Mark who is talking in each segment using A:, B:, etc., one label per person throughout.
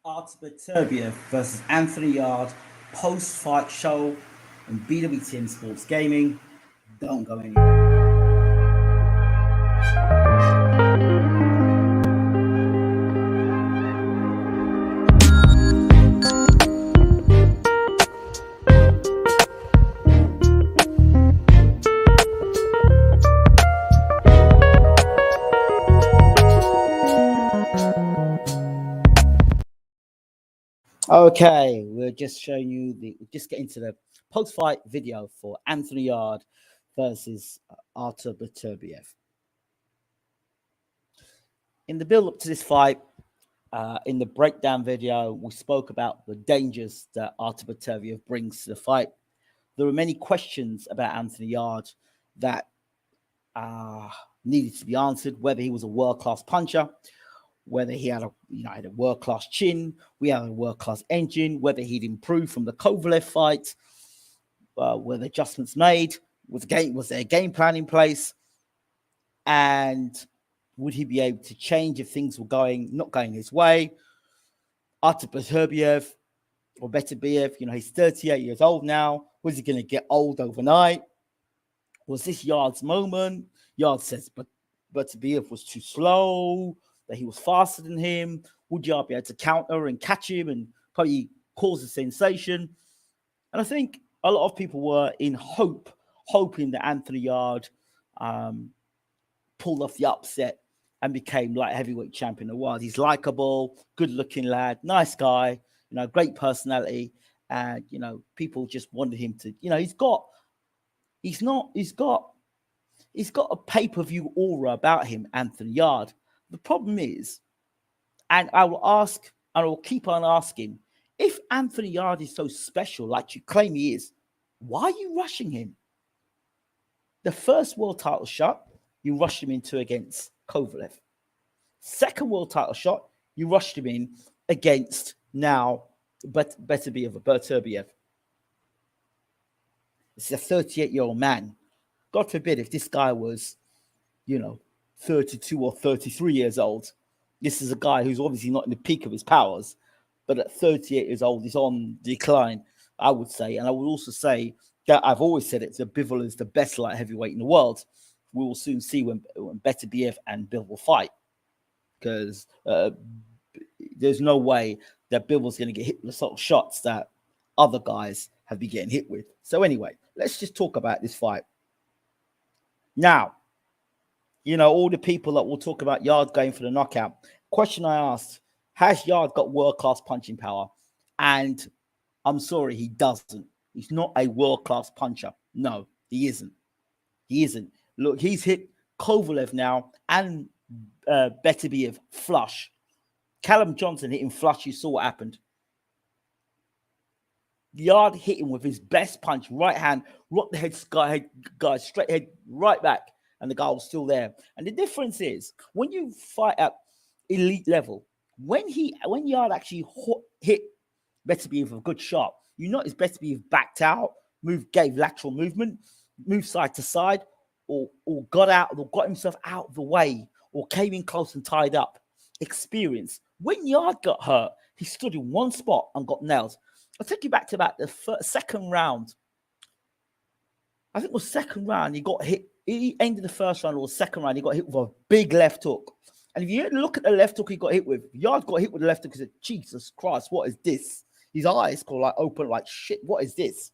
A: ARTUR Beterbiev versus Anthony Yarde post-fight show on Bwtm Sports Gaming. Don't go anywhere. Okay, we're just showing you just get into the post-fight video for Anthony Yarde versus ARTUR Beterbiev. In the build-up to this fight, in the breakdown video, we spoke about the dangers that ARTUR Beterbiev brings to the fight. There were many questions about Anthony Yarde that needed to be answered, whether he was a world-class puncher, whether he had a world-class chin, we had a world-class engine, whether he'd improved from the Kovalev fight, were the adjustments made, was there a game plan in place, and would he be able to change if things were not going his way? ARTUR Beterbiev, he's 38 years old now. Was he going to get old overnight? Was this Yarde's moment? Yarde says, but Beterbiev was too slow, that he was faster than him. Would Yarde be able to counter and catch him and probably cause a sensation? And I think a lot of people were in hoping that Anthony Yarde pulled off the upset and became light heavyweight champion of the world. He's likable, good-looking lad, nice guy, great personality, and people just wanted him to. He's got a pay-per-view aura about him, Anthony Yarde. The problem is, and I will keep on asking, if Anthony Yarde is so special, like you claim he is, why are you rushing him? The first world title shot, you rushed him into against Kovalev. Second world title shot, you rushed him in against now Beterbiev. This is a 38-year-old man. God forbid if this guy was, 32 or 33 years old. This is a guy who's obviously not in the peak of his powers, but at 38 years old, he's on decline, I would say. And I would also say that I've always said it, that Bivol is the best light heavyweight in the world. We will soon see when Beterbiev and Bill will fight, because there's no way that Bivol's going to get hit with the sort of shots that other guys have been getting hit with. So anyway, let's just talk about this fight. Now, all the people that will talk about Yarde going for the knockout. Question I asked, has Yarde got world-class punching power? And I'm sorry, he doesn't. He's not a world-class puncher. No, he isn't. He isn't. Look, he's hit Kovalev now and Beterbiev flush. Callum Johnson hit him flush. You saw what happened. Yarde hit him with his best punch, right hand, rocked the head, guy straight head, right back. And the guy was still there. And the difference is, when you fight at elite level, when Yarde actually hit Beterbiev with a good shot, you notice Beterbiev backed out, gave lateral movement, moved side to side, or got himself out of the way, or came in close and tied up. Experience. When Yarde got hurt, he stood in one spot and got nailed. I'll take you back to about the second round. I think it was second round, he got hit. He ended the first round or the second round, he got hit with a big left hook. And if you look at the left hook he got hit with, Yarde got hit with the left hook. He said, Jesus Christ, what is this? His eyes got open like, shit, what is this?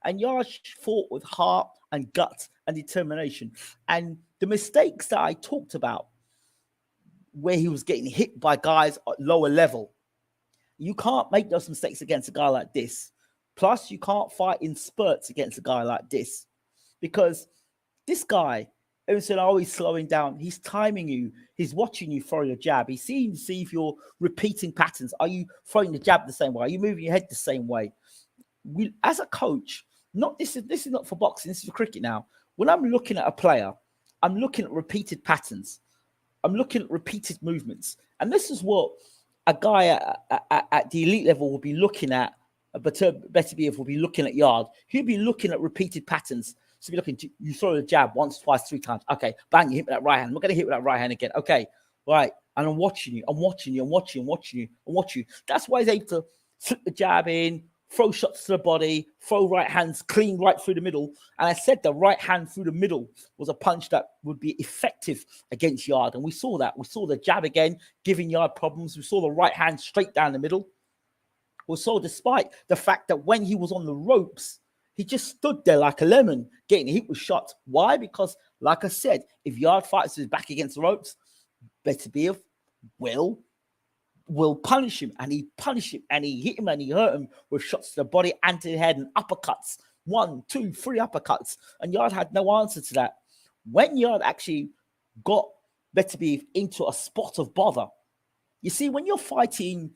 A: And Yarde fought with heart and gut and determination. And the mistakes that I talked about, where he was getting hit by guys at lower level, you can't make those mistakes against a guy like this. Plus, you can't fight in spurts against a guy like this, because this guy, everyone said, oh, he's slowing down. He's timing you. He's watching you throw your jab. He's seeing to see if you're repeating patterns. Are you throwing the jab the same way? Are you moving your head the same way? As a coach, this is not for boxing. This is for cricket now. When I'm looking at a player, I'm looking at repeated patterns. I'm looking at repeated movements. And this is what a guy at the elite level will be looking at. Beterbiev will be looking at Yarde. He'll be looking at repeated patterns. So be looking, you throw the jab once, twice, three times. Okay, bang, you hit with that right hand. I'm not going to hit with that right hand again. Okay, right. And I'm watching you, I'm watching you, I'm watching you, I'm watching you, I'm watching you. That's why he's able to slip the jab in, throw shots to the body, throw right hands clean right through the middle. And I said the right hand through the middle was a punch that would be effective against Yarde. And we saw that. We saw the jab again, giving Yarde problems. We saw the right hand straight down the middle. We saw, despite the fact that when he was on the ropes, he just stood there like a lemon, getting hit with shots. Why? Because, like I said, if Yarde fights his back against the ropes, Beterbiev will punish him, and he punished him, and he hit him, and he hurt him with shots to the body and to the head and uppercuts. 1, 2, 3 uppercuts. And Yarde had no answer to that. When Yarde actually got Beterbiev into a spot of bother, you see, when you're fighting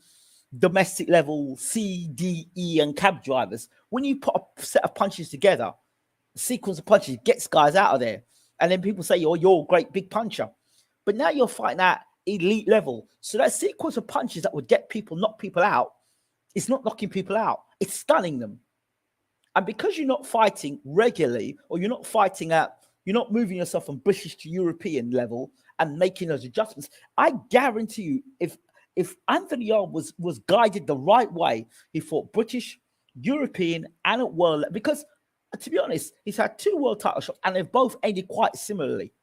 A: domestic level C, D, E, and cab drivers, when you put a set of punches together, a sequence of punches gets guys out of there. And then people say, oh, you're a great big puncher. But now you're fighting at elite level. So that sequence of punches that would get people, knock people out, it's not knocking people out. It's stunning them. And because you're not fighting regularly, or you're not fighting you're not moving yourself from British to European level and making those adjustments, I guarantee you, if Anthony Yarde was guided the right way, he fought British, European, and at world, because to be honest, he's had 2 world title shots and they've both ended quite similarly.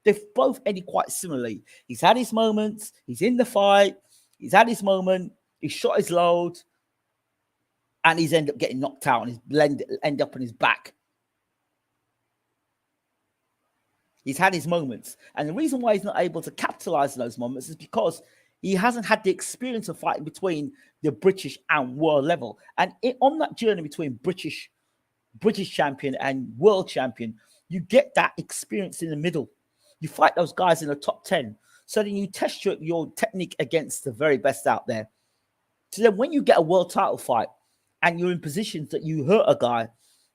A: He's had his moments. He's in the fight. He's had his moment. He shot his load. And he's ended up getting knocked out and he's end up on his back. He's had his moments. And the reason why he's not able to capitalize on those moments is because he hasn't had the experience of fighting between the British and world level. And on that journey between British champion and world champion, you get that experience in the middle. You fight those guys in the top 10. So then you test your technique against the very best out there. So then when you get a world title fight and you're in positions that you hurt a guy,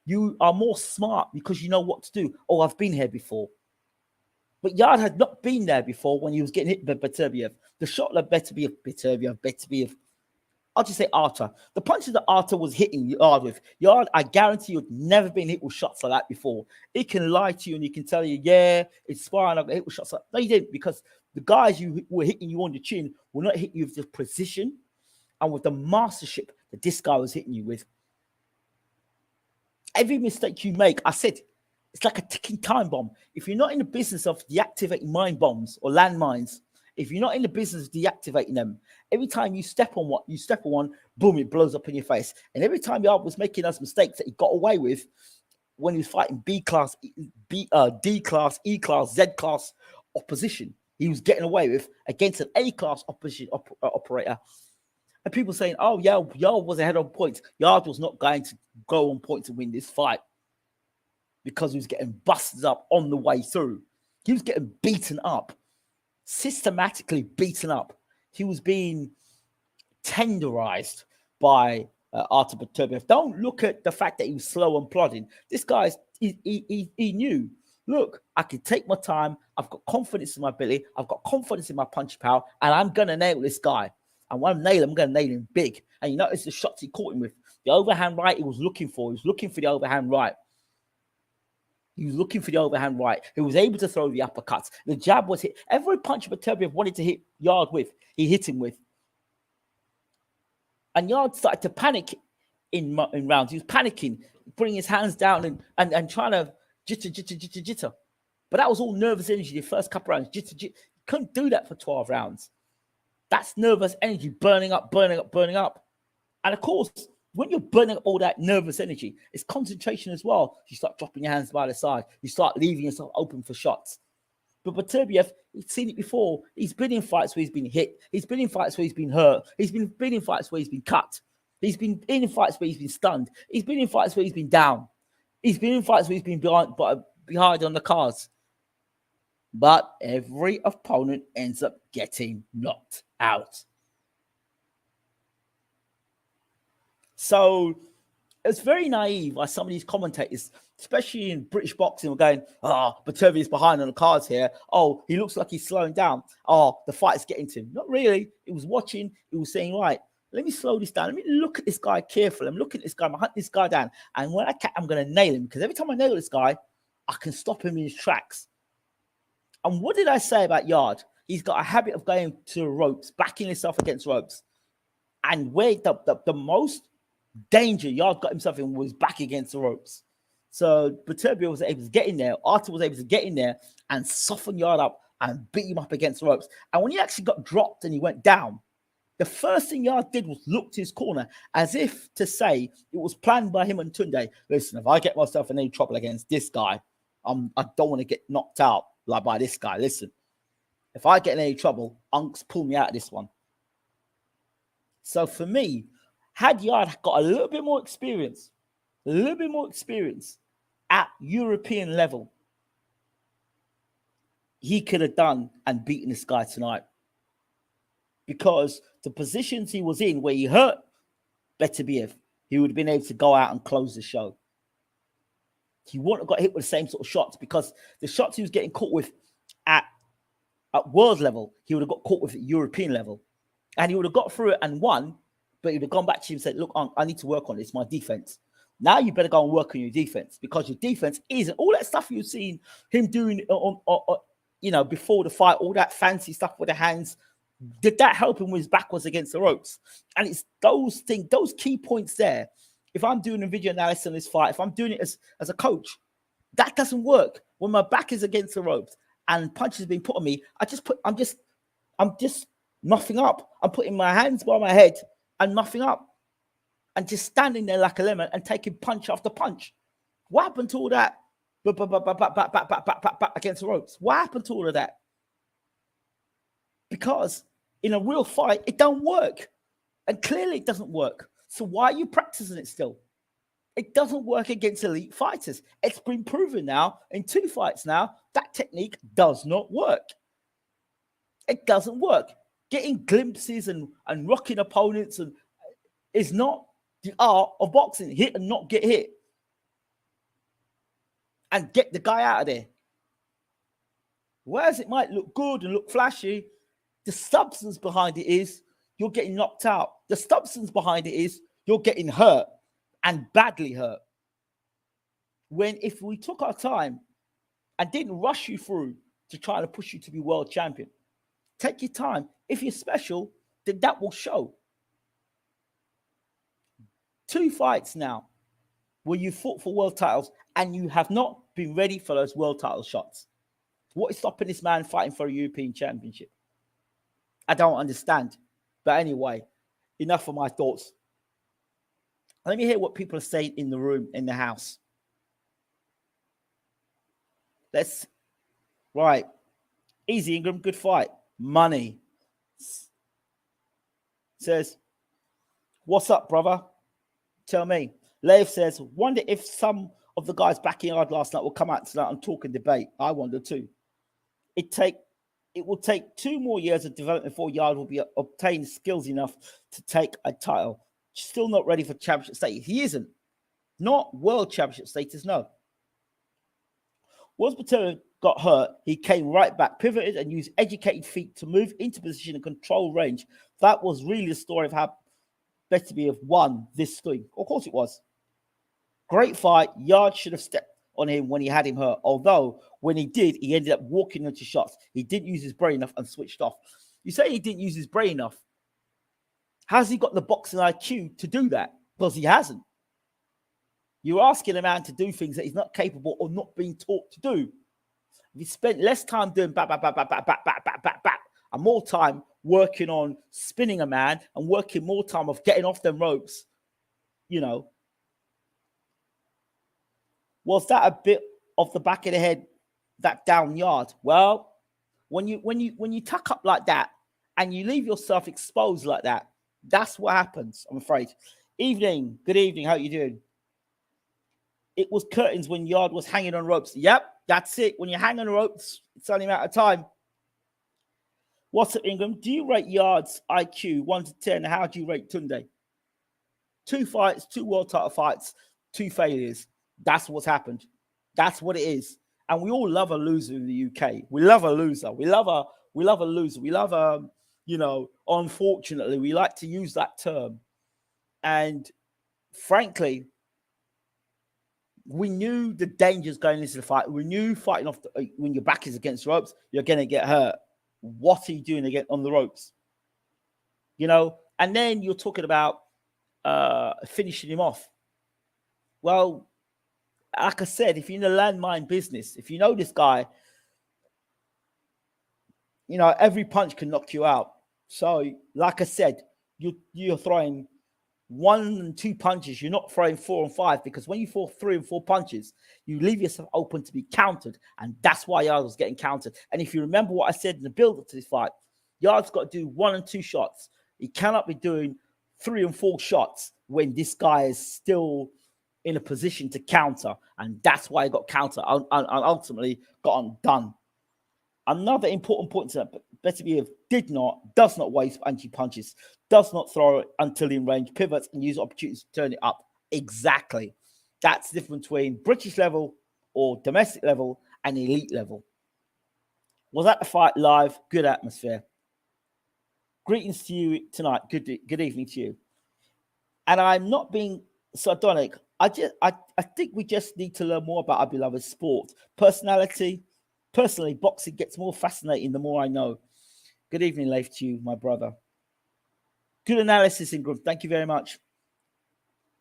A: you are more smart because you know what to do. Oh, I've been here before. But Yarde had not been there before when he was getting hit by Beterbiev. The shot that Beterbiev, I'll just say ARTUR. The punches that ARTUR was hitting Yarde with, Yarde, I guarantee you, had never been hit with shots like that before. It can lie to you and he can tell you, yeah, it's fine, I got hit with shots like that. No, you didn't, because the guys who were hitting you on your chin will not hit you with the precision and with the mastership that this guy was hitting you with. Every mistake you make, I said, it's like a ticking time bomb. If you're not in the business of deactivating mine bombs or landmines, if you're not in the business of deactivating them, every time you step on one, boom, it blows up in your face. And every time Yarde was making those mistakes that he got away with when he was fighting D class, E class, Z class opposition, he was getting away with against an A class opposition operator. And people saying, oh, yeah, Yarde was ahead on points. Yarde was not going to go on point to win this fight because he was getting busted up on the way through. He was getting beaten up. Systematically beaten up. He was being tenderized by ARTUR Beterbiev. Don't look at the fact that he was slow and plodding. This guy, he knew, look, I can take my time. I've got confidence in my ability. I've got confidence in my punch power, and I'm going to nail this guy. And when I nail him, I'm going to nail him big. And you notice the shots he caught him with. The overhand right he was looking for. He was looking for the overhand right. He was looking for the overhand right. He was able to throw the uppercuts. The jab was hit. Every punch Beterbiev wanted to hit Yarde with, he hit him with. And Yarde started to panic in rounds. He was panicking, putting his hands down and trying to jitter. But that was all nervous energy the first couple rounds. Jitter. You couldn't do that for 12 rounds. That's nervous energy burning up. And of course, when you're burning up all that nervous energy, it's concentration as well. You start dropping your hands by the side. You start leaving yourself open for shots. But Beterbiev, he's seen it before. He's been in fights where he's been hit. He's been in fights where he's been hurt. He's been in fights where he's been cut. He's been in fights where he's been stunned. He's been in fights where he's been down. He's been in fights where he's been behind on the cards. But every opponent ends up getting knocked out. So it's very naive by some of these commentators, especially in British boxing, were going, Beterbiev is behind on the cards here. Oh, he looks like he's slowing down. Oh, the fight's getting to him. Not really. He was watching. He was saying, right, let me slow this down. Let me look at this guy carefully. I'm looking at this guy. I'm going to hunt this guy down. And when I can, I'm going to nail him. Because every time I nail this guy, I can stop him in his tracks. And what did I say about Yarde? He's got a habit of going to the ropes, backing himself against ropes. And where the most danger Yarde got himself in was back against the ropes. So Beterbiev was able to get in there. ARTUR was able to get in there and soften Yarde up and beat him up against the ropes. And when he actually got dropped and he went down, the first thing Yarde did was look to his corner as if to say it was planned by him and Tunde. Listen, if I get myself in any trouble against this guy, I don't want to get knocked out like by this guy. Listen, if I get in any trouble, Unks pull me out of this one. So for me, had Yarde got a little bit more experience at European level, he could have done and beaten this guy tonight. Because the positions he was in where he hurt Beterbiev, he would have been able to go out and close the show. He wouldn't have got hit with the same sort of shots, because the shots he was getting caught with at world level, he would have got caught with at European level. And he would have got through it and won, but he would have gone back to him and said, look, I need to work on this, my defense. Now you better go and work on your defense, because your defense isn't all that stuff you've seen him doing on before the fight, all that fancy stuff with the hands. Did that help him when his back was against the ropes? And it's those things, those key points there. If I'm doing a video analysis on this fight, if I'm doing it as a coach, that doesn't work. When my back is against the ropes and punches being put on me, I'm just muffing up. I'm putting my hands by my head and muffing up and just standing there like a lemon and taking punch after punch. What happened to all that? Back against the ropes. What happened to all of that? Because in a real fight, it don't work. And clearly it doesn't work. So why are you practicing it still? It doesn't work against elite fighters. It's been proven now in 2 fights now that technique does not work. It doesn't work. Getting glimpses and rocking opponents is not the art of boxing. Hit and not get hit. And get the guy out of there. Whereas it might look good and look flashy, the substance behind it is you're getting knocked out. The substance behind it is you're getting hurt and badly hurt. When if we took our time and didn't rush you through to try to push you to be world champion, take your time. If you're special, then that will show. 2 fights now where you fought for world titles and you have not been ready for those world title shots. What is stopping this man fighting for a European championship? I don't understand. But anyway, enough of my thoughts. Let me hear what people are saying in the room, in the house. Right. Easy, Ingram, good fight. Money. Says, what's up, brother? Tell me. Leif says, wonder if some of the guys backing Yarde last night will come out tonight and talk and debate. I wonder too. It will take 2 more years of development before Yarde will be obtained skills enough to take a title. Still not ready for championship status. He isn't. Not world championship status, no. Once Beterbiev got hurt, he came right back, pivoted and used educated feet to move into position and control range. That was really the story of how Beterbiev won this thing. Of course it was. Great fight. Yarde should have stepped on him when he had him hurt. Although when he did, he ended up walking into shots. He didn't use his brain enough and switched off. You say he didn't use his brain enough. Has he got the boxing IQ to do that? Because he hasn't. You're asking a man to do things that he's not capable or not being taught to do. If he spent less time doing back, and more time working on spinning a man and working more time of getting off them ropes, was that a bit of the back of the head, that down Yarde? Well, when you tuck up like that and you leave yourself exposed like that, that's what happens, I'm afraid. Evening, good evening, how you doing? It was curtains when Yarde was hanging on ropes. Yep, that's it. When you hang on ropes, it's only a matter of time. What's up, Ingram? Do you rate Yarde's IQ 1 to 10? How do you rate Tunde? 2 fights, 2 world title fights, 2 failures. That's what's happened. That's what it is. And we all love a loser in the UK. We love a loser. We love a loser. We love unfortunately, we like to use that term. And frankly, we knew the dangers going into the fight. We knew fighting off when your back is against ropes, you're going to get hurt. what are you doing again on the ropes? You know, and then you're talking about finishing him off. Well, like I said, if you're in the landmine business, if you know this guy, you know, every punch can knock you out. So, like I said, you're throwing 1 and 2 punches. You're not throwing 4 and 5, because when you throw 3 and 4 punches, you leave yourself open to be countered, and that's why Yarde was getting countered. And if you remember what I said in the build-up to this fight, Yarde's got to do 1 and 2 shots. He cannot be doing 3 and 4 shots when this guy is still in a position to counter, and that's why he got countered and ultimately got undone. Another important point to that, Beterbiev does not waste anti-punches, does not throw it until in range, pivots and use opportunities to turn it up. Exactly. That's the difference between British level or domestic level and elite level. Was that the fight live? Good atmosphere. Greetings to you tonight. Good evening to you. And I'm not being sardonic. I think we just need to learn more about our beloved sport. Personally, boxing gets more fascinating the more I know. Good evening, Leif, to you, my brother. Good analysis, Ingram. Thank you very much.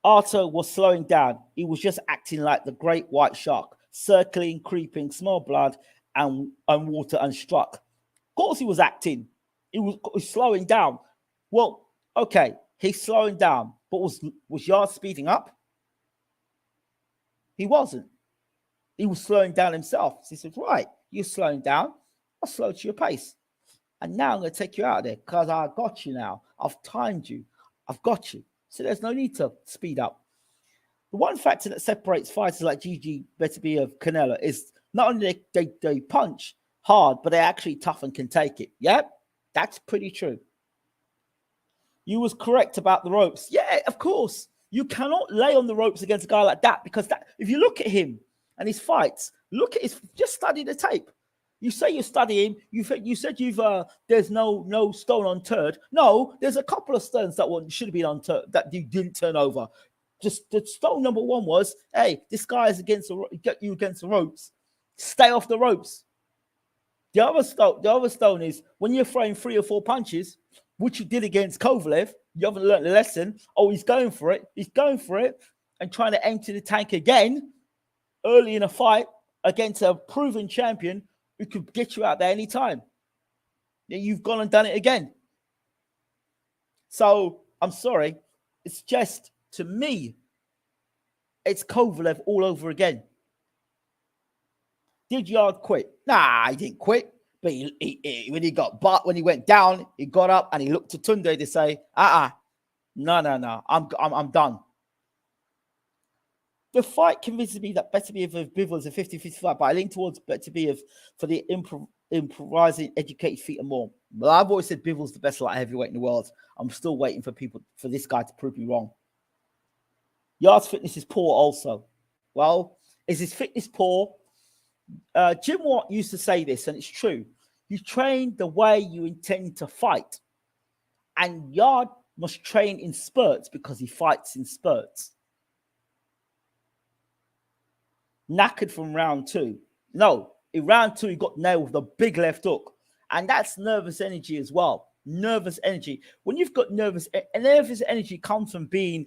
A: ARTUR was slowing down. He was just acting like the great white shark, circling, creeping, smell blood, and water unstruck. Of course he was acting. He was slowing down. Well, okay, he's slowing down, but was Yarde speeding up? He wasn't. He was slowing down himself. So he said, right, you're slowing down. I'll slow to your pace. And now I'm going to take you out of there because I got you now. I've timed you. I've got you. So there's no need to speed up. The one factor that separates fighters like Gigi, Beterbiev, Canelo is not only they punch hard, but they're actually tough and can take it. Yep, that's pretty true. You was correct about the ropes. Yeah, of course. You cannot lay on the ropes against a guy like that, because if you look at him and his fights, just study the tape. You say you study him. You said there's no stone unturned. No, there's a couple of stones that should have been unturned that you didn't turn over. Just the stone number 1 was, hey, this guy is get you against the ropes. Stay off the ropes. The other stone is when you're throwing 3 or 4 punches, which you did against Kovalev. You haven't learned the lesson. Oh, he's going for it. He's going for it and trying to empty the tank again early in a fight against a proven champion who could get you out there anytime. You've gone and done it again. So I'm sorry. It's just, to me, it's Kovalev all over again. Did Yarde quit? Nah, he didn't quit. But when he went down, he got up and he looked to Tunde to say, no, I'm done. The fight convinces me that Beterbiev of Bivol is a 50-50 fight, but I lean towards Beterbiev for the improvising, educated feet and more. Well, I've always said Bivol's the best light heavyweight in the world. I'm still waiting for this guy to prove me wrong. Yarde's fitness is poor also. Well, is his fitness poor? Jim Watt used to say this, and it's true. You train the way you intend to fight. And Yarde must train in spurts because he fights in spurts. Knackered from round 2. No, in round 2, he got nailed with a big left hook. And that's nervous energy as well. Nervous energy. When you've got nervous energy comes from being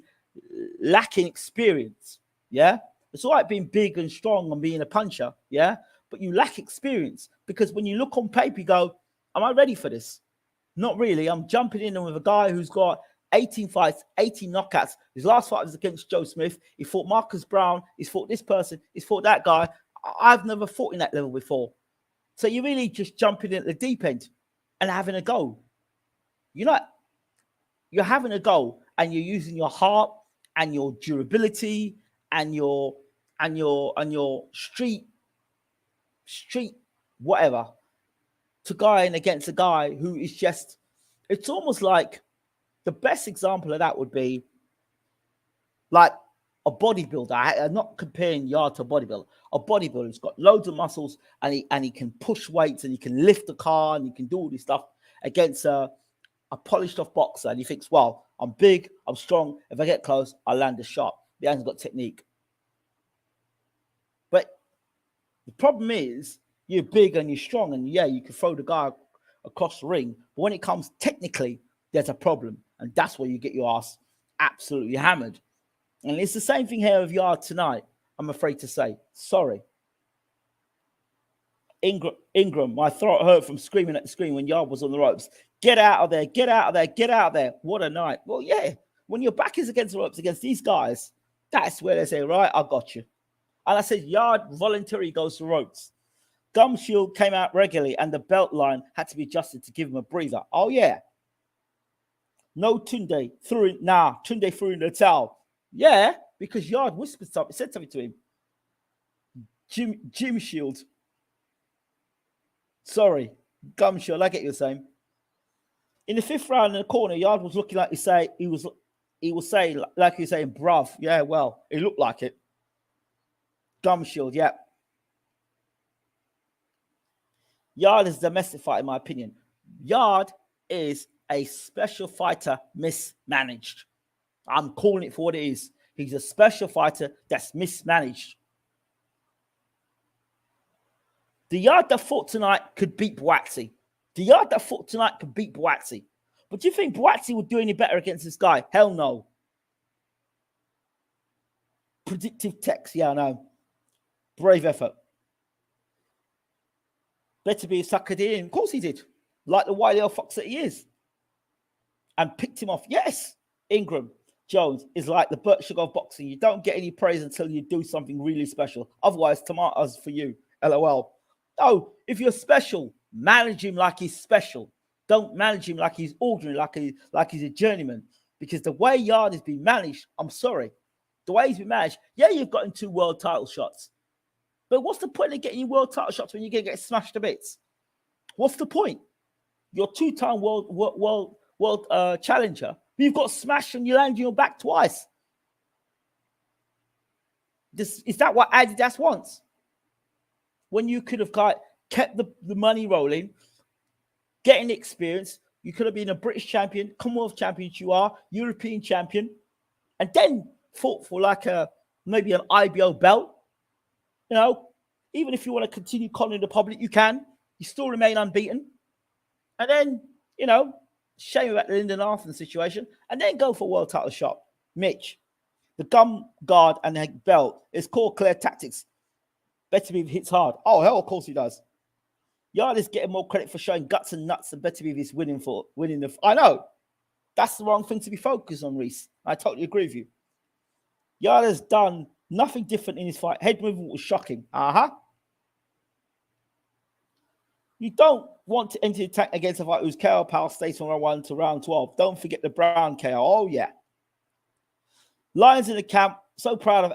A: lacking experience. Yeah? It's all right being big and strong and being a puncher. Yeah? But you lack experience, because when you look on paper, you go, am I ready for this? Not really. I'm jumping in with a guy who's got 18 fights, 18 knockouts. His last fight was against Joe Smith. He fought Marcus Brown. He's fought this person. He's fought that guy. I've never fought in that level before. So you're really just jumping in at the deep end and having a go. You're having a go, and you're using your heart and your durability and your street whatever to guy in against a guy who is just, it's almost like, the best example of that would be like a bodybuilder. I'm not comparing Yarde to a bodybuilder. A bodybuilder who's got loads of muscles and he can push weights and he can lift the car and he can do all this stuff against a polished off boxer. And he thinks, well, I'm big, I'm strong. If I get close, I'll land a shot. He hasn't got technique. But the problem is, you're big and you're strong, and yeah, you can throw the guy across the ring. But when it comes technically, there's a problem. And that's where you get your ass absolutely hammered. And it's the same thing here with Yarde tonight, I'm afraid to say. Sorry. Ingram, my throat hurt from screaming at the screen when Yarde was on the ropes. Get out of there, get out of there, get out of there. What a night. Well, yeah, when your back is against the ropes against these guys, that's where they say, right, I got you. And I said, Yarde voluntarily goes to ropes. Gum shield came out regularly and the belt line had to be adjusted to give him a breather. Oh, yeah. No, Tunde threw in the towel. Yeah, because Yarde whispered something, said something to him. Jim Shield. Sorry, Gum Shield, I get you the same. In the 5th round in the corner, Yarde was looking like he was saying, like he was saying, bruv. Yeah, well, it looked like it. Gum Shield, yeah. Yarde is a domestic fighter, in my opinion. Yarde is a special fighter mismanaged. I'm calling it for what it is. He's a special fighter that's mismanaged. The Yarde that fought tonight could beat Bwtm. The Yarde that fought tonight could beat Bwtm. But do you think Bwtm would do any better against this guy? Hell no. Predictive text, yeah, I know. Brave effort. Beterbiev sucked it in. Of course he did. Like the wily old fox that he is. And picked him off. Yes. Ingram Jones is like the Burt Sugar of boxing. You don't get any praise until you do something really special. Otherwise, tomatoes for you. LOL. No, if you're special, manage him like he's special. Don't manage him like he's ordinary, like he's a journeyman. Because the way Yarde has been managed, I'm sorry. The way he's been managed, yeah, you've gotten 2 world title shots. But what's the point of getting you world title shots when you're going to get smashed to bits? What's the point? You're 2-time world challenger. You've got smashed and you land on your back twice. Is that what Adidas wants? When you could have kept the money rolling, getting experience, you could have been a British champion, Commonwealth champion, you are, European champion, and then fought for maybe an IBO belt. You know, even if you want to continue conning the public, you can. You still remain unbeaten. And then, you know, shame about the Lyndon Arthur situation, and then go for world title shot. Mitch, the gum guard and the belt is called clear tactics. Beterbiev hits hard. Oh, hell, of course he does. Yarde is getting more credit for showing guts and nuts than Beterbiev is winning the. I know. That's the wrong thing to be focused on, Reese. I totally agree with you. Yarde has done nothing different in his fight. Head movement was shocking. You don't want to enter the tank against a fighter whose KO power stays from round 1 to round 12. Don't forget the Brown KO. Oh, yeah. Lions in the camp. So proud of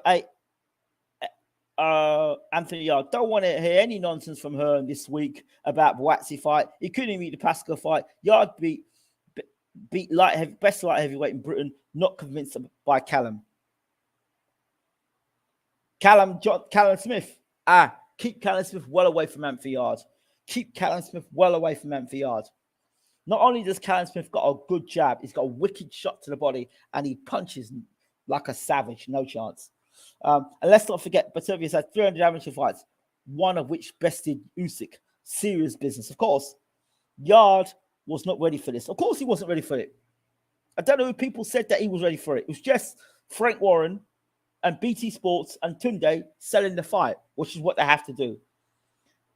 A: Anthony Yarde. Don't want to hear any nonsense from her this week about Bwtm fight. He couldn't even beat the Pascal fight. Yarde beat best light heavyweight in Britain. Not convinced by Callum. Callum Smith. Keep Callum Smith well away from Anthony Yarde. Keep Callum Smith well away from Anthony Yarde. Not only does Callum Smith got a good jab, he's got a wicked shot to the body, and he punches like a savage. No chance. And let's not forget, Beterbiev has had 300 amateur fights, one of which bested Usyk. Serious business. Of course, Yarde was not ready for this. Of course, he wasn't ready for it. I don't know if people said that he was ready for it. It was just Frank Warren and BT Sports and Tunde selling the fight, which is what they have to do.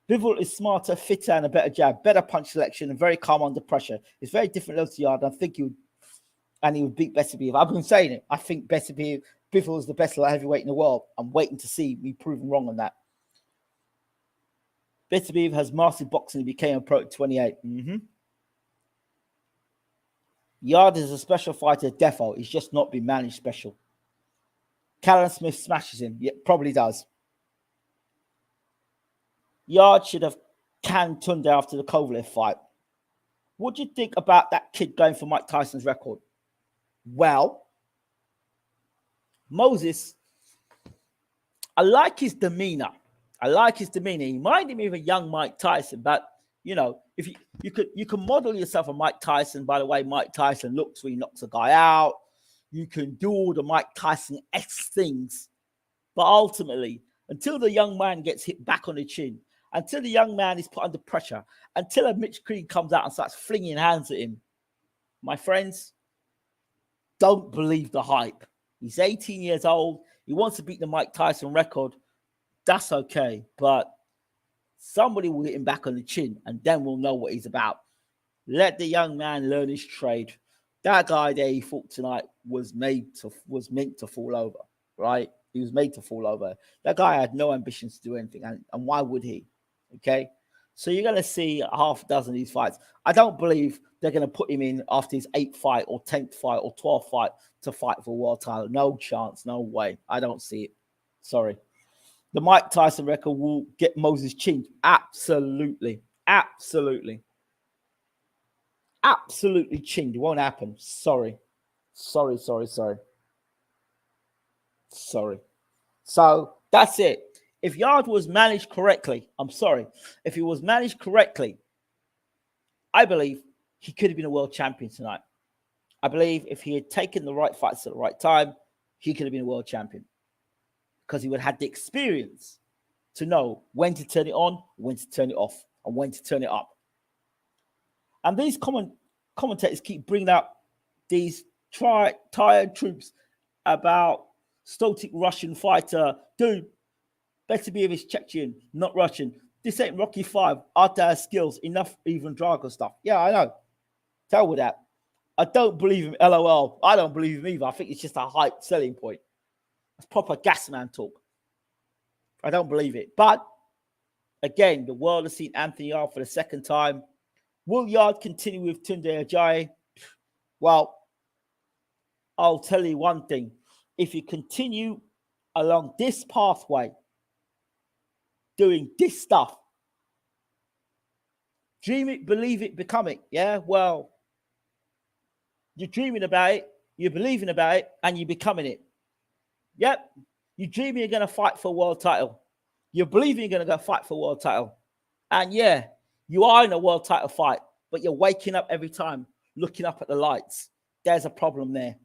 A: Bivol is smarter, fitter, and a better jab, better punch selection, and very calm under pressure. It's very different level to Yarde. I think he would beat Beterbiev. I've been saying it. I think Bivol is the best light heavyweight in the world. I'm waiting to see me proven wrong on that. Beterbiev has mastered boxing and became a pro at 28. Yarde is a special fighter, defo. He's just not been managed special. Callum Smith smashes him. Yeah, probably does. Yarde should have canned Tunde after the Kovalev fight. What do you think about that kid going for Mike Tyson's record? Well, Moses, I like his demeanor. He reminded me of a young Mike Tyson, but you know, if you can model yourself on Mike Tyson by the way Mike Tyson looks when he knocks a guy out. You can do all the Mike Tyson-esque things, but ultimately, until the young man gets hit back on the chin, until the young man is put under pressure, until a Mitch Creed comes out and starts flinging hands at him, my friends, don't believe the hype. He's 18 years old. He wants to beat the Mike Tyson record. That's okay. But somebody will hit him back on the chin, and then we'll know what he's about. Let the young man learn his trade. That guy there he fought tonight was meant to fall over, right? He was made to fall over. That guy had no ambitions to do anything, and why would he? Okay, so you're going to see a half a dozen of these fights. I don't believe they're going to put him in after his 8th fight or 10th fight or 12th fight to fight for a world title. No chance, no way. I don't see it. Sorry. The Mike Tyson record will get Moses chinned. Absolutely. Absolutely. Absolutely chinned. It won't happen. Sorry. Sorry. So that's it. If Yarde was managed correctly, I'm sorry. If he was managed correctly, I believe he could have been a world champion tonight. I believe if he had taken the right fights at the right time, he could have been a world champion. Because he would have had the experience to know when to turn it on, when to turn it off, and when to turn it up. And these commentators keep bringing up these tired troops about Stotic Russian fighter. Dude, Beterbiev is Chechen, not Russian. This ain't Rocky 5. ARTUR has skills, enough even Drago stuff. Yeah, I know. Tell with that. I don't believe him, LOL. I don't believe him either. I think it's just a hype selling point. That's proper gas man talk. I don't believe it. But, again, the world has seen Anthony Yarde for the second time. Will Yarde continue with Tunde Ajayi? Well, I'll tell you one thing. If you continue along this pathway, doing this stuff, dream it, believe it, become it. Yeah, well, you're dreaming about it, you're believing about it, and you're becoming it. Yep, you're dreaming you're going to fight for a world title. You're believing you're going to go fight for a world title. And yeah, you are in a world title fight, but you're waking up every time, looking up at the lights. There's a problem there.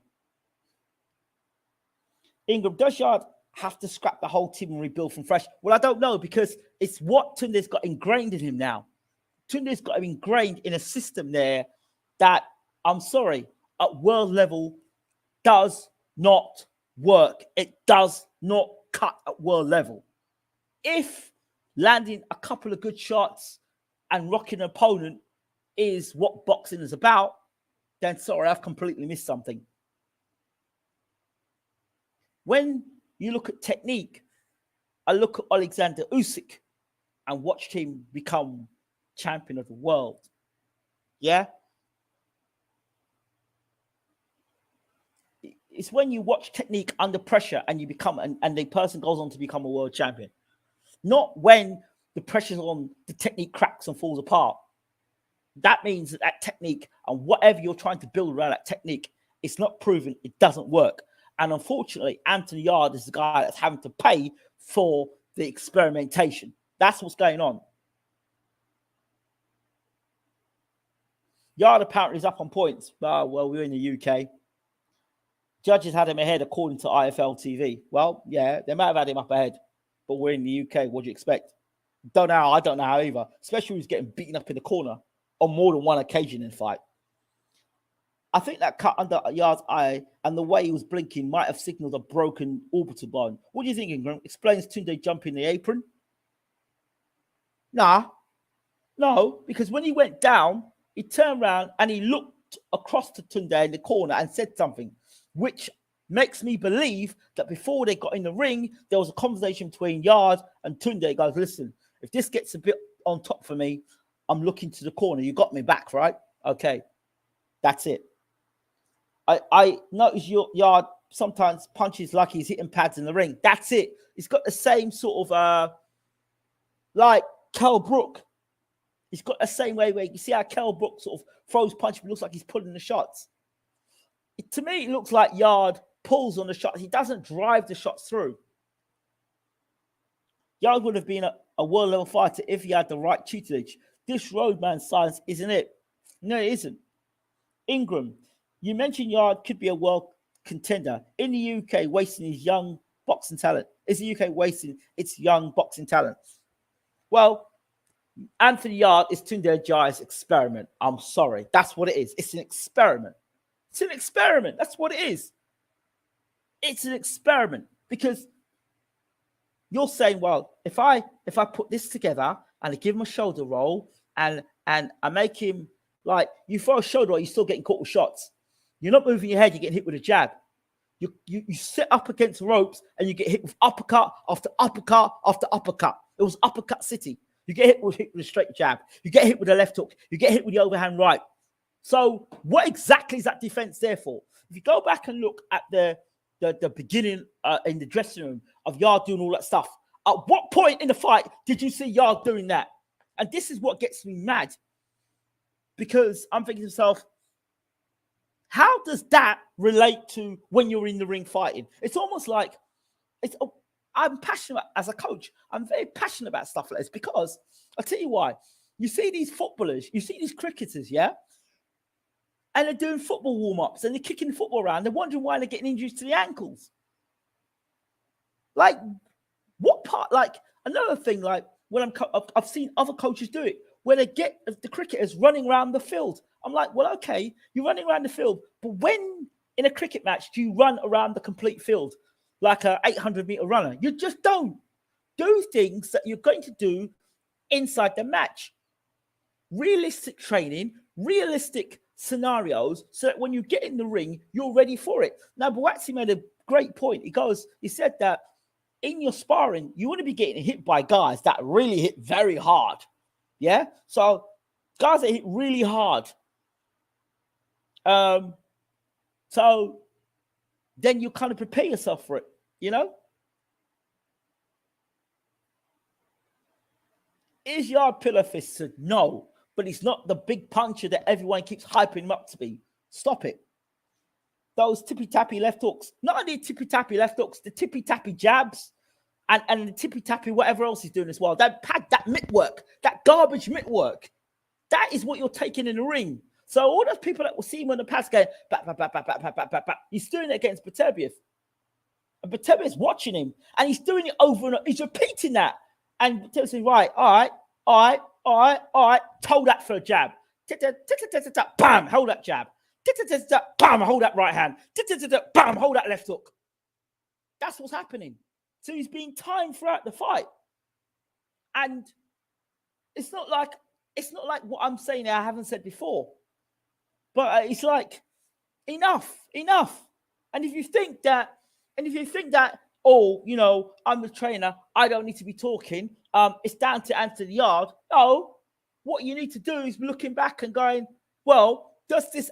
A: Ingram, does Yarde have to scrap the whole team and rebuild from fresh? Well, I don't know, because it's what Tunde's got ingrained in him now. Tunde's got him ingrained in a system there that, I'm sorry, at world level does not work. It does not cut at world level. If landing a couple of good shots and rocking an opponent is what boxing is about, then sorry, I've completely missed something. When you look at technique, I look at Alexander Usyk and watched him become champion of the world. Yeah? It's when you watch technique under pressure and you become, and the person goes on to become a world champion. Not when the pressure's on, the technique cracks and falls apart. That means that technique and whatever you're trying to build around that technique, it's not proven, it doesn't work. And unfortunately, Anthony Yarde is the guy that's having to pay for the experimentation. That's what's going on. Yarde apparently is up on points. Well, we're in the UK. Judges had him ahead according to IFL TV. Well, yeah, they might have had him up ahead, but we're in the UK. What do you expect? Don't know how. I don't know how either. Especially when he's getting beaten up in the corner on more than one occasion in the fight. I think that cut under Yarde's eye and the way he was blinking might have signaled a broken orbital bone. What do you think, Ingram? Explains Tunde jumping the apron? Nah. No, because when he went down, he turned around and he looked across to Tunde in the corner and said something, which makes me believe that before they got in the ring, there was a conversation between Yarde and Tunde. He goes, listen, if this gets a bit on top for me, I'm looking to the corner. You got me back, right? Okay. That's it. I notice Yarde sometimes punches like he's hitting pads in the ring. That's it. He's got the same sort of, like Kell Brook. He's got the same way where you see how Kell Brook sort of throws punches, but looks like he's pulling the shots. To me, it looks like Yarde pulls on the shots. He doesn't drive the shots through. Yarde would have been a world-level fighter if he had the right tutelage. This roadman science isn't it. No, it isn't. Ingram, you mentioned Yarde could be a world contender. In the UK, wasting his young boxing talent. Is the UK wasting its young boxing talent? Well, Anthony Yarde is Tunde Ajayi's experiment. I'm sorry. That's what it is. It's an experiment. It's an experiment. That's what it is. It's an experiment because you're saying, well, if I put this together and I give him a shoulder roll and I make him like, you throw a shoulder roll, you're still getting caught with shots. You're not moving your head, you're getting hit with a jab. You sit up against ropes and you get hit with uppercut after uppercut after uppercut. It was uppercut city. You get hit with a straight jab. You get hit with a left hook. You get hit with the overhand right. So what exactly is that defense there for? If you go back and look at the beginning in the dressing room of Yarde doing all that stuff, at what point in the fight did you see Yarde doing that? And this is what gets me mad. Because I'm thinking to myself, how does that relate to when you're in the ring fighting? It's almost like I'm passionate as a coach. I'm very passionate about stuff like this because I'll tell you why. You see these footballers, you see these cricketers, yeah? And they're doing football warm-ups and they're kicking the football around. They're wondering why they're getting injuries to the ankles. Like, what part? Like, another thing, like, when I've seen other coaches do it, where they get the cricketers running around the field. I'm like, well, okay, you're running around the field, but when in a cricket match do you run around the complete field like a 800-meter runner? You just don't. Do things that you're going to do inside the match. Realistic training, realistic scenarios, so that when you get in the ring, you're ready for it. Now, Bwtm made a great point. He said that in your sparring, you want to be getting hit by guys that really hit very hard. Yeah? So guys that hit really hard. So then you kind of prepare yourself for it, you know? Is Yarde pillar fisted? No, but he's not the big puncher that everyone keeps hyping him up to be. Stop it. Those tippy-tappy left hooks, not only tippy-tappy left hooks, the tippy-tappy jabs and the tippy-tappy whatever else he's doing as well. That mitt work, that garbage mitt work, that is what you're taking in the ring. So all those people that will see him on the pads going, back, he's doing it against Beterbiev. And Beterbiev's watching him, and he's doing it over and over. He's repeating that. And Beterbiev's saying, right, all right, hold that for a jab. Bam, hold that jab. Bam, hold that right hand. Bam, hold that left hook. That's what's happening. So he's being timed throughout the fight. And it's not like what I'm saying I haven't said before. But it's like, enough. And if you think that, oh, you know, I'm the trainer, I don't need to be talking, it's down to Anthony Yarde. No, what you need to do is looking back and going, well, does this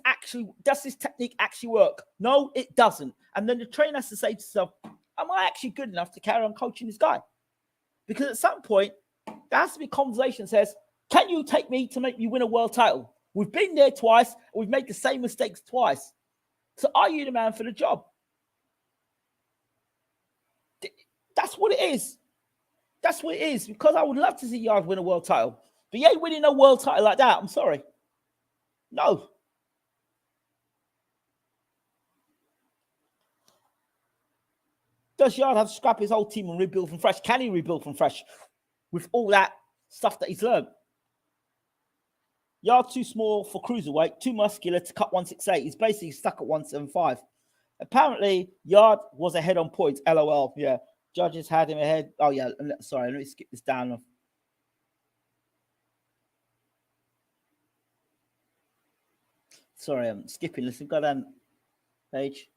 A: technique actually work? No, it doesn't. And then the trainer has to say to himself, am I actually good enough to carry on coaching this guy? Because at some point, there has to be a conversation that says, can you take me to make me win a world title? We've been there twice. We've made the same mistakes twice. So are you the man for the job? That's what it is. That's what it is. Because I would love to see Yarde win a world title. But he ain't winning no world title like that. I'm sorry. No. Does Yarde have to scrap his whole team and rebuild from fresh? Can he rebuild from fresh with all that stuff that he's learned? Yarde too small for cruiserweight, too muscular to cut 168. He's basically stuck at 175. Apparently, Yarde was ahead on points. LOL. Yeah. Judges had him ahead. Oh, yeah. Sorry, let me skip this down. Sorry, I'm skipping. Listen, go down page.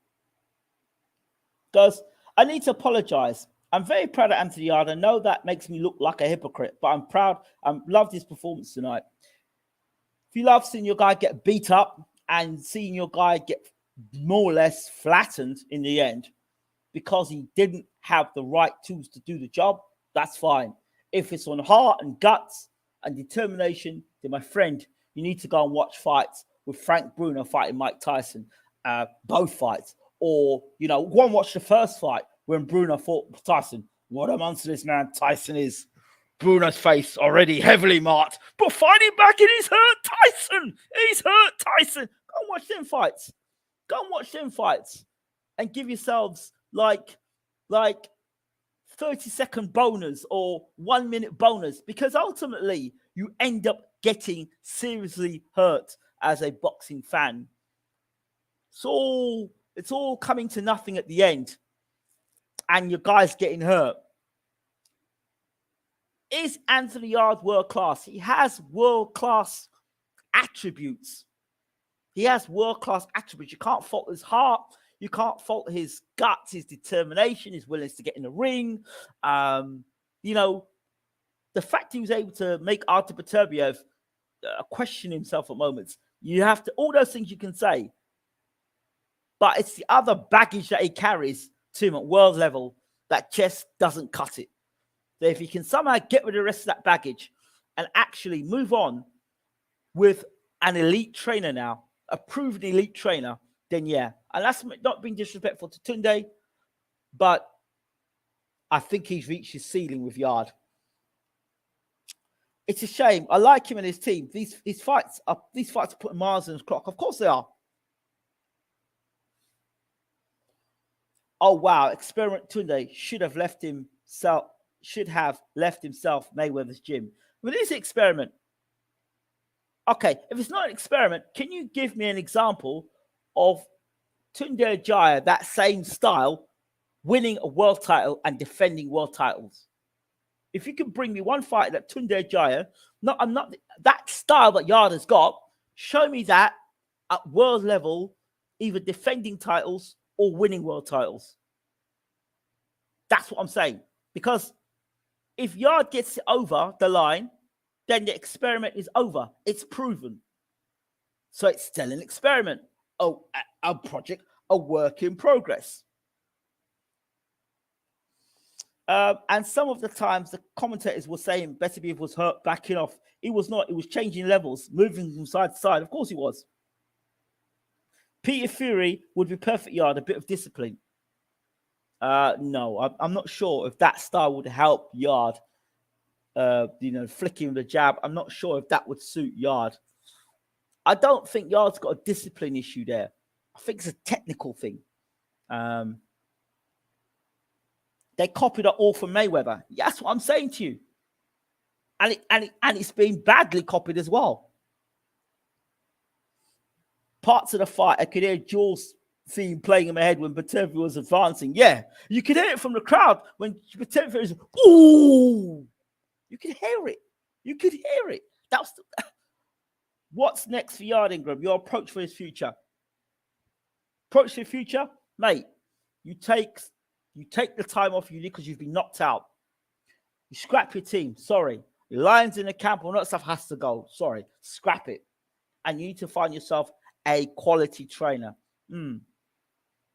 A: Guys, I need to apologize. I'm very proud of Anthony Yarde. I know that makes me look like a hypocrite, but I'm proud. I loved his performance tonight. If you love seeing your guy get beat up and seeing your guy get more or less flattened in the end because he didn't have the right tools to do the job, that's fine. If it's on heart and guts and determination, then my friend, you need to go and watch fights with Frank Bruno fighting Mike Tyson, both fights. Or, you know, go and watch the first fight when Bruno fought Tyson. What a monster this man Tyson is. Bruno's face already heavily marked, but fighting back and he's hurt Tyson. He's hurt Tyson. Go and watch them fights. Go and watch them fights and give yourselves like 30-second bonus or 1 minute bonus, because ultimately you end up getting seriously hurt as a boxing fan. So it's all coming to nothing at the end, and your guy's getting hurt. Is Anthony Yarde world class? He has world class attributes. He has world class attributes. You can't fault his heart. You can't fault his guts, his determination, his willingness to get in the ring. You know, the fact he was able to make ARTUR Beterbiev question himself at moments. You have to, all those things you can say, but it's the other baggage that he carries to him at world level that just doesn't cut it. So if he can somehow get rid of the rest of that baggage and actually move on with an elite trainer now, a proven elite trainer, then yeah. And that's not being disrespectful to Tunde, but I think he's reached his ceiling with Yarde. It's a shame. I like him and his team. These fights are putting miles on his clock. Of course they are. Oh wow, Experiment Tunde should have left himself Mayweather's gym. But it is an experiment. Okay, if it's not an experiment, can you give me an example of Tunde Jaya, that same style, winning a world title and defending world titles? If you can bring me one fight that Tunde Jaya, that style that Yarde has got, show me that at world level, either defending titles or winning world titles. That's what I'm saying. Because if Yarde gets it over the line, then the experiment is over. It's proven. So it's still an experiment. Oh, a project, a work in progress. And some of the times the commentators were saying Beterbiev was hurt, backing off. He was not. He was changing levels, moving from side to side. Of course he was. Peter Fury would be perfect Yarde, a bit of discipline. No, I'm not sure if that style would help Yarde. Flicking the jab. I'm not sure if that would suit Yarde. I don't think Yarde's got a discipline issue there. I think it's a technical thing. They copied it all from Mayweather. That's what I'm saying to you. And it's been badly copied as well. Parts of the fight, I could hear Jules' theme playing in my head when Beterbiev was advancing. Yeah, you could hear it from the crowd when Beterbiev was, ooh! You could hear it. You could hear it. That's what's next for Yarde Ingram? Your approach for his future. Approach for the future, mate. You take the time off you need because you've been knocked out. You scrap your team. Sorry. Your lions in the camp, all that stuff has to go. Sorry. Scrap it. And you need to find yourself a quality trainer. If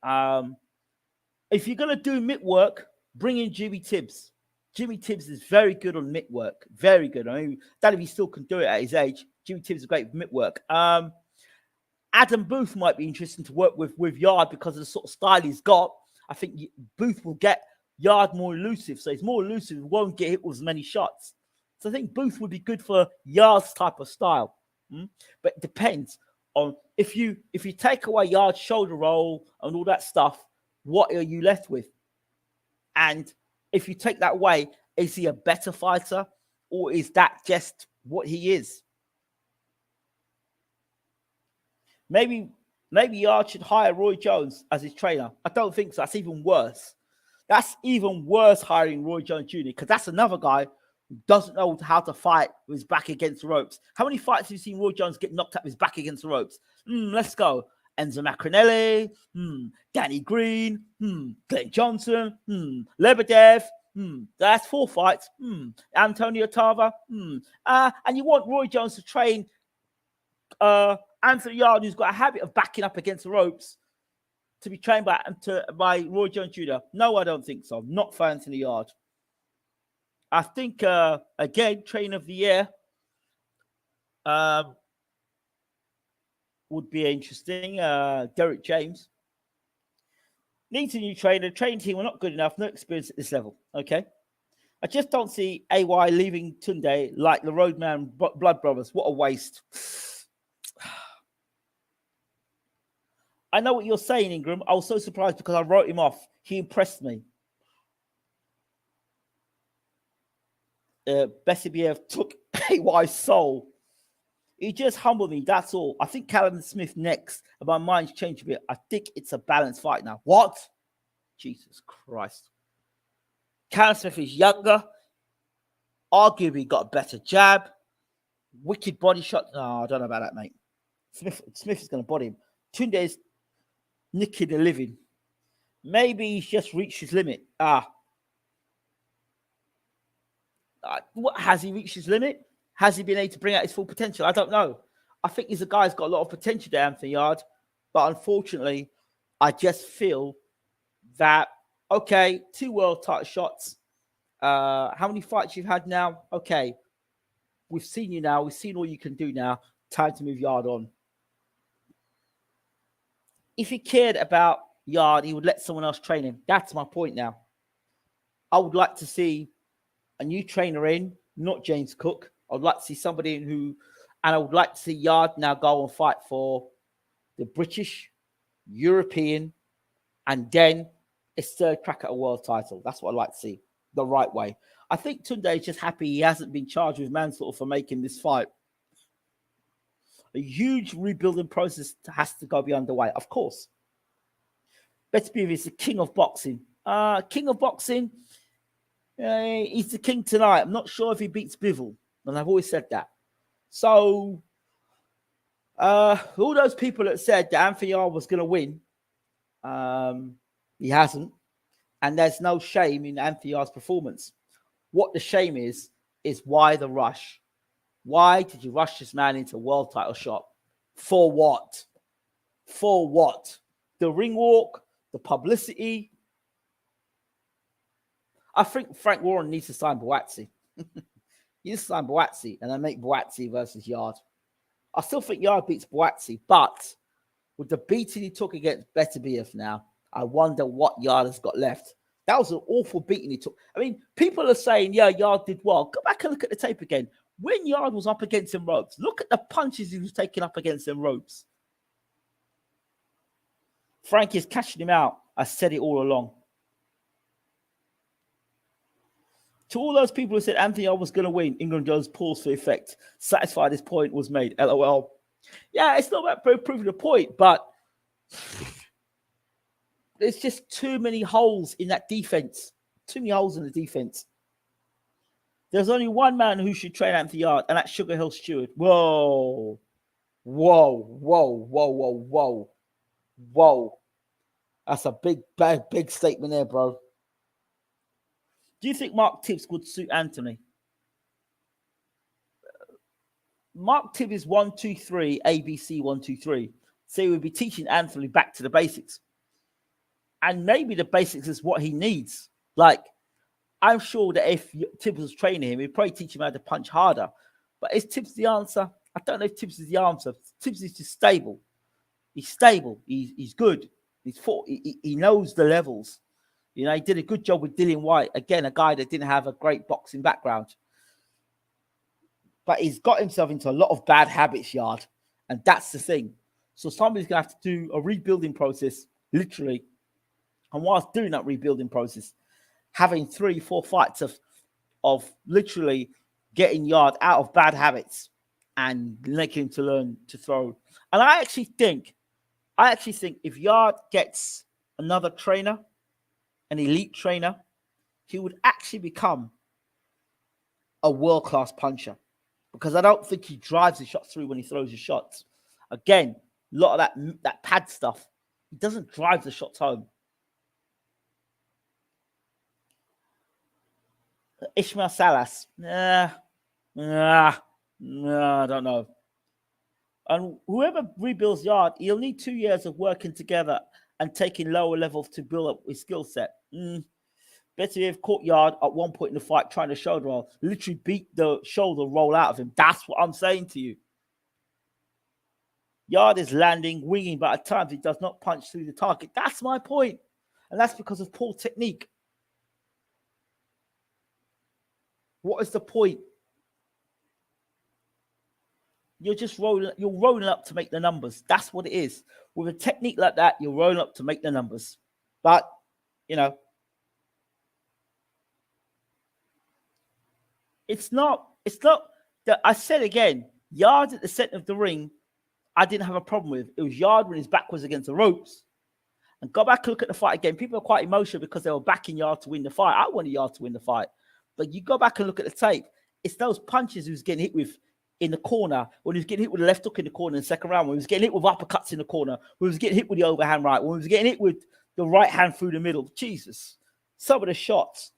A: you're going to do mitt work, bring in Jimmy Tibbs. Jimmy Tibbs is very good on mitt work. Very good. I mean, that if he still can do it at his age. Jimmy Tibbs is great with mitt work. Adam Booth might be interesting to work with Yarde because of the sort of style he's got. I think Booth will get Yarde more elusive. So he's more elusive, won't get hit with as many shots. So I think Booth would be good for Yarde's type of style. But it depends on if you take away Yarde's shoulder roll and all that stuff, what are you left with? And if you take that away, is he a better fighter or is that just what he is? Maybe Yarde should hire Roy Jones as his trainer. I don't think so. That's even worse. That's even worse hiring Roy Jones Jr. because that's another guy who doesn't know how to fight with his back against the ropes. How many fights have you seen Roy Jones get knocked out with his back against the ropes? Let's go. Enzo Macronelli, Danny Green, Glenn Johnson, Lebedev. That's 4 fights. Antonio Tava. And you want Roy Jones to train Anthony Yarde, who's got a habit of backing up against the ropes, to be trained by Roy Jones Jr. No, I don't think so. Not for Anthony Yarde. I think, again, trainer of the year would be interesting. Derek James. Needs a new trainer. Training team were not good enough. No experience at this level. Okay. I just don't see AY leaving Tunde like the Roadman Blood Brothers. What a waste. I know what you're saying, Ingram. I was so surprised because I wrote him off. He impressed me. Beterbiev took Why soul? He just humbled me. That's all. I think Callum Smith next. And my mind's changed a bit. I think it's a balanced fight now. What? Jesus Christ. Callum Smith is younger. Arguably got a better jab. Wicked body shot. No, I don't know about that, mate. Smith is going to body him. Tunde is nicking the living. Maybe he's just reached his limit. What has he reached his limit? Has he been able to bring out his full potential? I don't know. I think he's a guy who's got a lot of potential there, Anthony Yarde. But unfortunately, I just feel that, okay, 2 world title shots. How many fights you've had now? Okay, we've seen you now. We've seen all you can do now. Time to move Yarde on. If he cared about Yarde, he would let someone else train him. That's my point now. I would like to see a new trainer in, not James Cook. I would like to see somebody in who, and I would like to see Yarde now go and fight for the British, European, and then a third crack at a world title. That's what I'd like to see, the right way. I think Tunde is just happy he hasn't been charged with manslaughter for making this fight. A huge rebuilding process has to be underway, of course. Beterbiev is the king of boxing. King of boxing, he's the king tonight. I'm not sure if he beats Bivol, and I've always said that. So, all those people that said that Anthony Yarde was going to win, he hasn't. And there's no shame in Anthony Yarde's performance. What the shame is why the rush? Why did you rush this man into a world title shot? For what? For what? The ring walk, the publicity. I think Frank Warren needs to sign Bwtm. He needs to sign Bwtm and then make Bwtm versus Yarde. I still think Yarde beats Bwtm, but with the beating he took against Beterbiev now, I wonder what Yarde has got left. That was an awful beating he took. I mean, people are saying, yeah, Yarde did well. Go back and look at the tape again. When Yarde was up against them ropes, look at the punches he was taking up against them ropes. Frank is catching him out. I said it all along. To all those people who said Anthony Yarde was going to win, England goes pause for effect. Satisfied his point was made. LOL. Yeah, it's not about proving the point, but there's just too many holes in that defense. Too many holes in the defense. There's only one man who should train Anthony Yarde, and that's Sugar Hill Stewart. Whoa. Whoa, whoa, whoa, whoa, whoa. Whoa. That's a big statement there, bro. Do you think Mark Tibbs would suit Anthony? Mark Tibbs is 1, 2, 3, ABC 1, 2, 3. So he would be teaching Anthony back to the basics. And maybe the basics is what he needs. Like, I'm sure that if Tibbs was training him, he'd probably teach him how to punch harder. But is Tibbs the answer? I don't know if Tibbs is the answer. Tibbs is just stable. He's stable. He's good. He knows the levels. You know, he did a good job with Dillian Whyte. Again, a guy that didn't have a great boxing background. But he's got himself into a lot of bad habits, Yarde. And that's the thing. So somebody's going to have to do a rebuilding process, literally. And whilst doing that rebuilding process, having 3, 4 fights of literally getting Yarde out of bad habits and making him to learn to throw. And I actually think if Yarde gets another trainer, an elite trainer, he would actually become a world-class puncher. Because I don't think he drives the shots through when he throws his shots. Again, a lot of that pad stuff, he doesn't drive the shots home. Ismail Salas, I don't know. And whoever rebuilds Yarde, he'll need 2 years of working together and taking lower levels to build up his skill set. Beterbiev caught Yarde at one point in the fight trying to shoulder roll, literally beat the shoulder roll out of him. That's what I'm saying to you. Yarde is landing, winging, but at times he does not punch through the target. That's my point. And that's because of poor technique. What is the point? You're rolling up to make the numbers. That's what it is. With a technique like that, you're rolling up to make the numbers. But, you know, it's not I said again, Yarde at the center of the ring, I didn't have a problem with. It was Yarde when his back was against the ropes. And go back and look at the fight again. People are quite emotional because they were backing Yarde to win the fight. I wanted Yarde to win the fight. But you go back and look at the tape. It's those punches he was getting hit with in the corner, when he was getting hit with the left hook in the corner in the second round, when he was getting hit with uppercuts in the corner, when he was getting hit with the overhand right, when he was getting hit with the right hand through the middle. Jesus. Some of the shots,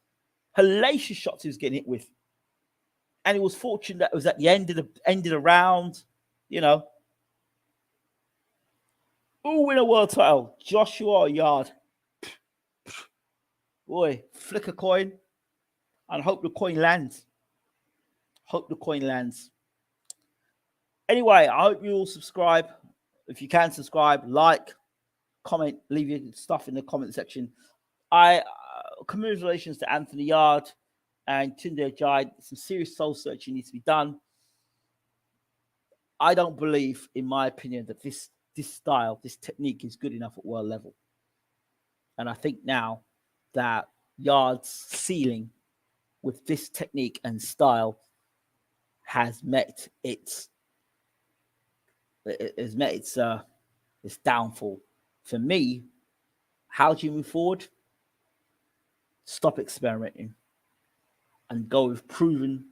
A: hellacious shots he was getting hit with. And it was fortunate that it was at the end of the round, you know. Who win a world title? Joshua or Yarde? Boy, flick a coin and hope the coin lands. Hope the coin lands. Anyway, I hope you all subscribe. If you can subscribe, like, comment, leave your stuff in the comment section. Congratulations to Anthony Yarde and Tunde Ajayi. Some serious soul searching needs to be done. I don't believe, in my opinion, that this style, this technique is good enough at world level. And I think now that Yarde's ceiling with this technique and style has met its downfall. For me, how do you move forward? Stop experimenting and go with proven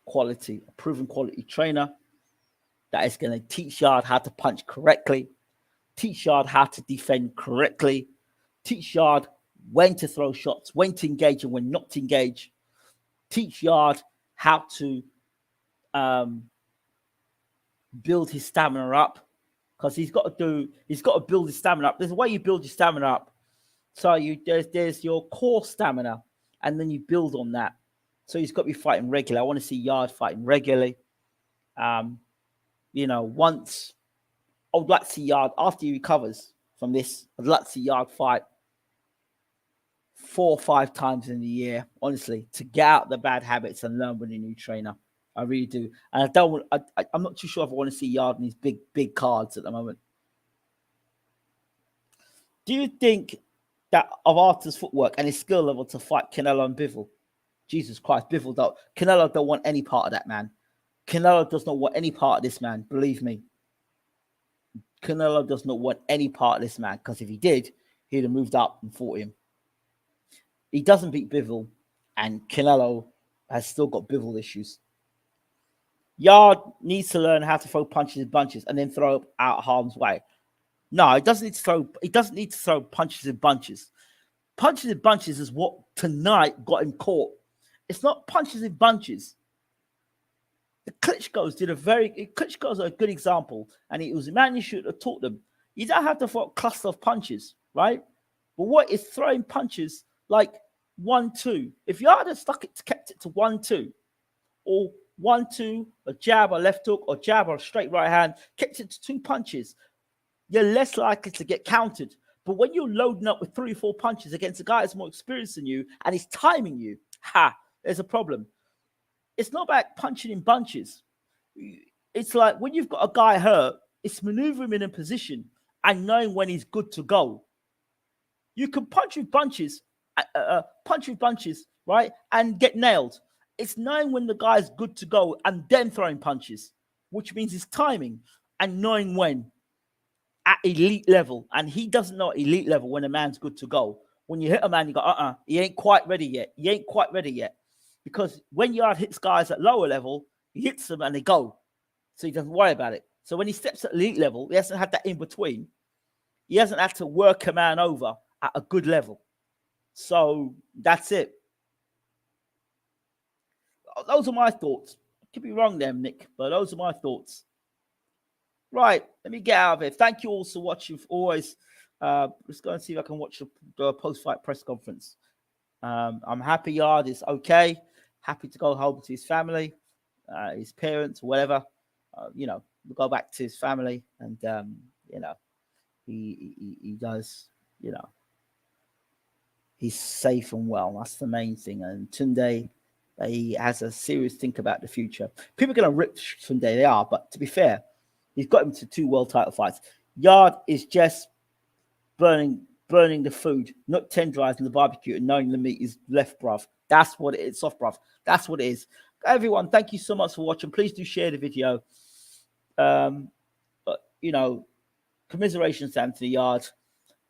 A: quality, a proven quality trainer that is going to teach Yarde how to punch correctly, teach Yarde how to defend correctly, teach Yarde when to throw shots, when to engage and when not to engage, teach Yarde how to build his stamina up, because he's got to build his stamina up. There's a way you build your stamina up. So there's your core stamina, and then you build on that. So he's got to be fighting regularly. I want to see Yarde fighting regularly. Once I would like to see Yarde, after he recovers from this, I'd like to see Yarde fight 4 or 5 times in the year, honestly, to get out the bad habits and learn with a new trainer. I really do. And I'm not too sure if I want to see Yarde in these big cards at the moment. Do you think that of Arthur's footwork and his skill level to fight Canelo and Bivol? Jesus Christ, Canelo don't want any part of that, man. Canelo does not want any part of this man, believe me. Canelo does not want any part of this man, because if he did, he'd have moved up and fought him. He doesn't beat Bivol, and Canelo has still got Bivol issues. Yarde needs to learn how to throw punches in bunches and then throw out harm's way. No, he doesn't need to throw punches in bunches. Punches in bunches is what tonight got him caught. It's not punches in bunches. The Klitschko's a good example, and it was a man you should have taught them. You don't have to throw a cluster of punches, right? But what is throwing punches like 1-2? If you had kept it to 1-2, or 1-2, a jab, a left hook, or jab, or a straight right hand, kept it to 2 punches, you're less likely to get countered. But when you're loading up with 3 or 4 punches against a guy that's more experienced than you and he's timing you, there's a problem. It's not about punching in bunches. It's like when you've got a guy hurt, it's maneuvering him in a position and knowing when he's good to go. You can punch with bunches, right, and get nailed. It's knowing when the guy's good to go and then throwing punches, which means it's timing and knowing when at elite level. And he doesn't know at elite level when a man's good to go. When you hit a man, you go, he ain't quite ready yet. He ain't quite ready yet. Because when Yarde hits guys at lower level, he hits them and they go. So he doesn't worry about it. So when he steps at elite level, he hasn't had that in between. He hasn't had to work a man over at a good level. So that's it. Those are my thoughts. I could be wrong there, Nick, but those are my thoughts. Right, let me get out of here. Thank you all for watching. Always, let's go and see if I can watch the post-fight press conference. I'm happy Yarde is okay. Happy to go home to his family, his parents, whatever. We'll go back to his family, and he does. He's safe and well. That's the main thing. And Tunde, he has a serious think about the future. People are going to rip Tunde, they are, but to be fair, he's got him to 2 world title fights. Yarde is just burning the food, not tenderizing the barbecue and knowing the meat is left, bruv. That's what it is, soft, bruv. That's what it is. Everyone, thank you so much for watching. Please do share the video. But you know, commiserations to Anthony Yarde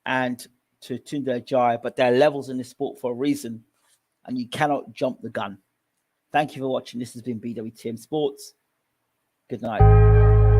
A: and to Tunde Ajayi, but there are levels in this sport for a reason, and you cannot jump the gun. Thank you for watching. This has been BWTM Sports. Good night.